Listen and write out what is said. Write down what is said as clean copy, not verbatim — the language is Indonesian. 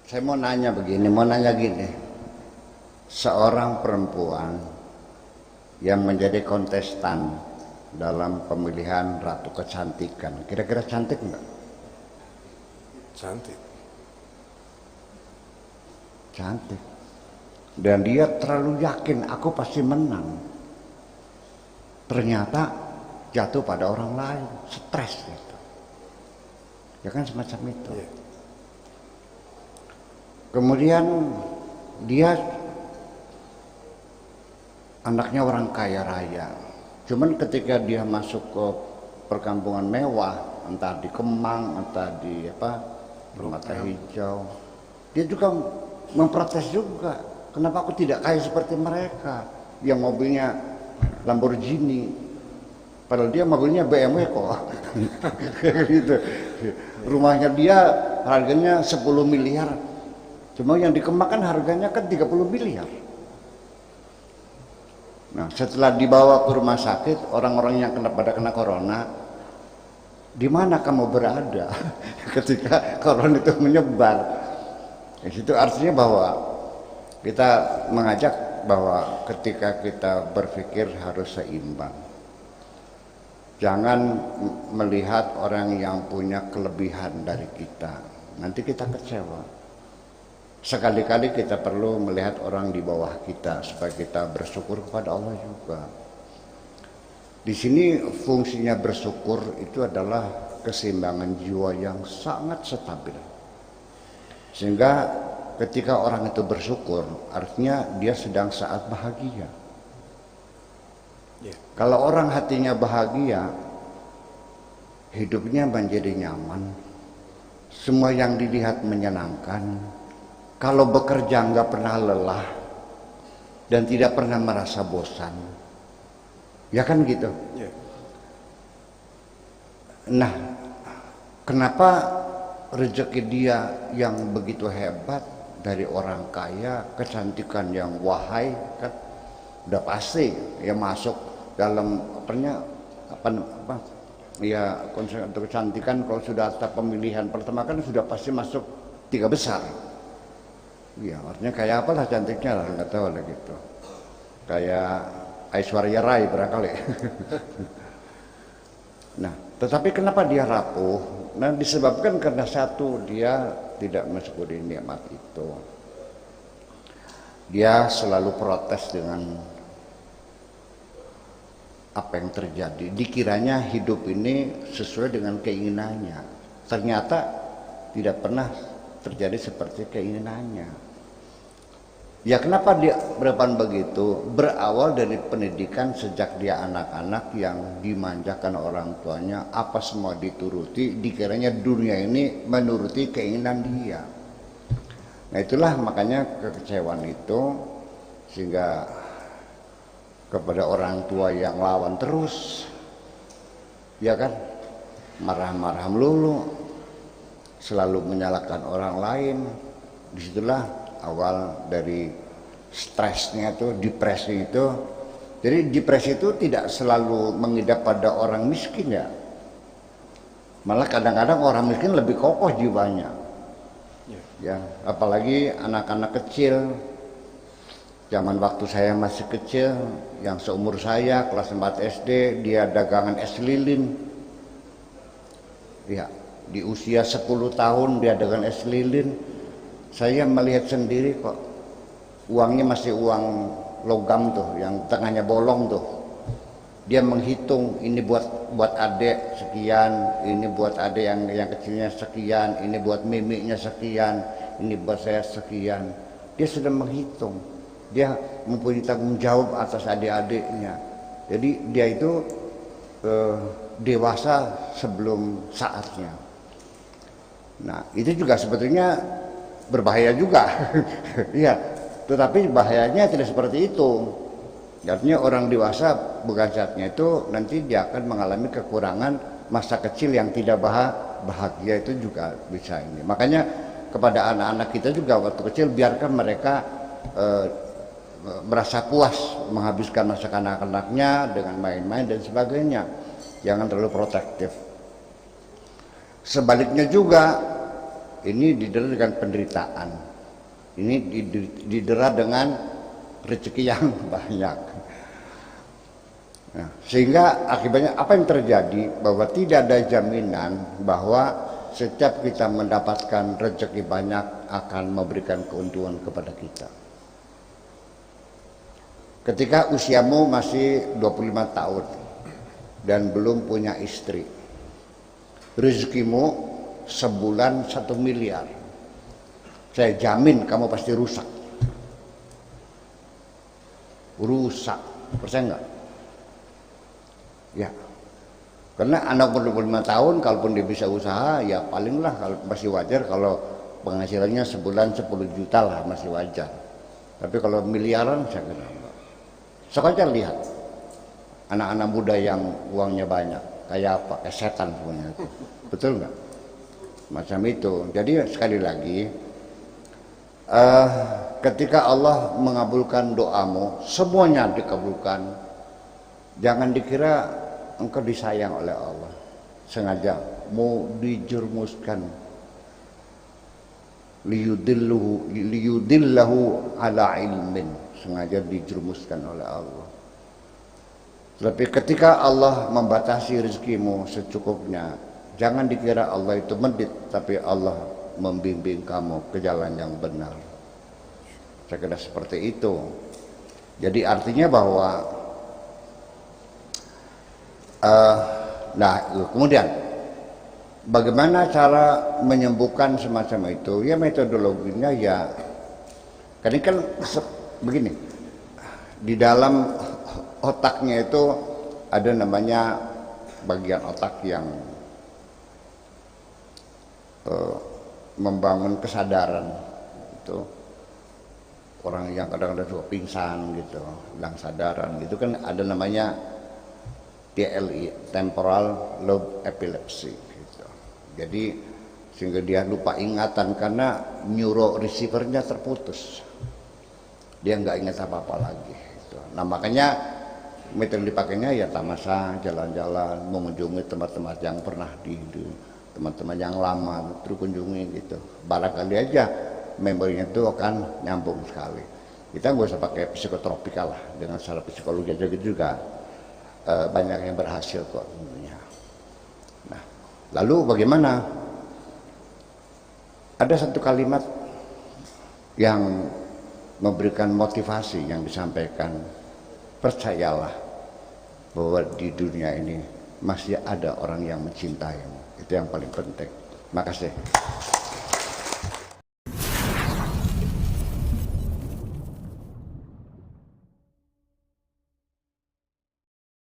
Saya mau nanya gini. Seorang perempuan yang menjadi kontestan dalam pemilihan Ratu Kecantikan, kira-kira cantik enggak? Cantik. Cantik. Dan dia terlalu yakin aku pasti menang. Ternyata jatuh pada orang lain, stres gitu. Ya kan semacam itu. Yeah. Kemudian dia anaknya orang kaya raya. Cuman ketika dia masuk ke perkampungan mewah, entah di Kemang, entah di Permata Hijau, dia juga memprotes juga. Kenapa aku tidak kaya seperti mereka yang mobilnya Lamborghini, padahal dia mobilnya BMW kok. Gitu. Rumahnya dia harganya 10 miliar. Cuma yang di Kemang kan harganya kan 30 miliar. Nah, setelah dibawa ke rumah sakit, orang-orang yang pada kena corona, di mana kamu berada ketika corona itu menyebar? Itu artinya bahwa kita mengajak bahwa ketika kita berpikir harus seimbang. Jangan melihat orang yang punya kelebihan dari kita, nanti kita kecewa. Sekali-kali kita perlu melihat orang di bawah kita supaya kita bersyukur kepada Allah juga. Di sini fungsinya bersyukur itu adalah keseimbangan jiwa yang sangat stabil. Sehingga ketika orang itu bersyukur, artinya dia sedang saat bahagia. Yeah. Kalau orang hatinya bahagia, hidupnya menjadi nyaman, semua yang dilihat menyenangkan. Kalau bekerja nggak pernah lelah dan tidak pernah merasa bosan, ya kan gitu. Yeah. Nah, kenapa rezeki dia yang begitu hebat dari orang kaya, kecantikan yang wahai, kan udah pasti ya masuk dalam ya konsep kecantikan. Kalau sudah pemilihan pertama kan sudah pasti masuk 3 besar. Ya, artinya kayak apalah cantiknya lah, nggak tahu lah gitu. Kayak Aishwarya Rai barangkali. Nah, tetapi kenapa dia rapuh? Nah, disebabkan karena satu, dia tidak mensyukuri nikmat itu. Dia selalu protes dengan apa yang terjadi. Dikiranya hidup ini sesuai dengan keinginannya. Ternyata tidak pernah terjadi seperti keinginannya. Ya kenapa dia berpan begitu? Berawal dari pendidikan sejak dia anak-anak yang dimanjakan orang tuanya, apa semua dituruti, dikiranya dunia ini menuruti keinginan dia. Nah itulah makanya kekecewaan itu, sehingga kepada orang tua yang lawan terus, ya kan, marah-marah melulu, selalu menyalahkan orang lain. Disitulah awal dari stresnya itu, depresi itu. Jadi depresi itu tidak selalu mengidap pada orang miskin ya. Malah kadang-kadang orang miskin lebih kokoh jiwanya. Ya, apalagi anak-anak kecil. Zaman waktu saya masih kecil, yang seumur saya kelas 4 SD, dia dagangan es lilin. Ya, di usia 10 tahun dia dagang es lilin. Saya melihat sendiri kok, uangnya masih uang logam tuh, yang tengahnya bolong tuh. Dia menghitung, ini buat adek sekian, ini buat adek yang kecilnya sekian, ini buat mimiknya sekian, ini buat saya sekian. Dia sudah menghitung, dia mempunyai tanggung jawab atas adik-adiknya. Jadi dia itu dewasa sebelum saatnya. Nah itu juga sebetulnya berbahaya juga. Iya, tetapi bahayanya tidak seperti itu. Artinya orang dewasa bukan saatnya itu, nanti dia akan mengalami kekurangan masa kecil yang tidak bahagia, itu juga bisa ini. Makanya kepada anak-anak kita juga waktu kecil biarkan mereka merasa puas menghabiskan masa kanak-kanaknya dengan main-main dan sebagainya. Jangan terlalu protektif. Sebaliknya juga, ini didera dengan penderitaan, ini didera dengan rezeki yang banyak. Nah, sehingga akibatnya apa yang terjadi, bahwa tidak ada jaminan bahwa setiap kita mendapatkan rezeki banyak akan memberikan keuntungan kepada kita. Ketika usiamu masih 25 tahun dan belum punya istri, rezekimu sebulan 1 miliar, saya jamin kamu pasti rusak. Rusak, percaya nggak? Ya, karena anak umur 25 tahun kalaupun dia bisa usaha, ya palinglah kalau masih wajar kalau penghasilannya sebulan 10 juta lah, masih wajar. Tapi kalau miliaran saya kira enggak. Sekarang lihat anak-anak muda yang uangnya banyak, kayak apa? Kayak setan semuanya itu. Betul nggak? Macam itu. Jadi sekali lagi, ketika Allah mengabulkan doamu, semuanya dikabulkan. Jangan dikira engkau disayang oleh Allah, sengaja mau dijermuskan, liyudillahu ala ilmin, sengaja dijerumuskan oleh Allah. Tapi ketika Allah membatasi rezekimu secukupnya, jangan dikira Allah itu medit, tapi Allah membimbing kamu ke jalan yang benar. Saya kira seperti itu. Jadi artinya bahwa nah kemudian bagaimana cara menyembuhkan semacam itu? Ya metodologinya ya, karena kan begini, di dalam otaknya itu ada namanya bagian otak yang membangun kesadaran. Itu orang yang kadang-kadang suka pingsan gitu, hilang sadaran gitu kan, ada namanya TLE, temporal lobe epilepsy gitu. Jadi sehingga dia lupa ingatan karena neuro receivernya terputus, dia nggak ingat apa-apa lagi gitu. Nah makanya metode dipakainya ya tamasa, jalan-jalan, mengunjungi tempat-tempat yang pernah di teman-teman yang lama terus kunjungi gitu. Barangkali aja memorinya itu akan nyambung sekali. Kita nggak usah pakai psikotropika lah, dengan secara psikologi aja gitu juga banyak yang berhasil kok tentunya. Nah, lalu bagaimana? Ada satu kalimat yang memberikan motivasi yang disampaikan, percayalah bahwa di dunia ini masih ada orang yang mencintaimu. Itu yang paling penting. Makasih.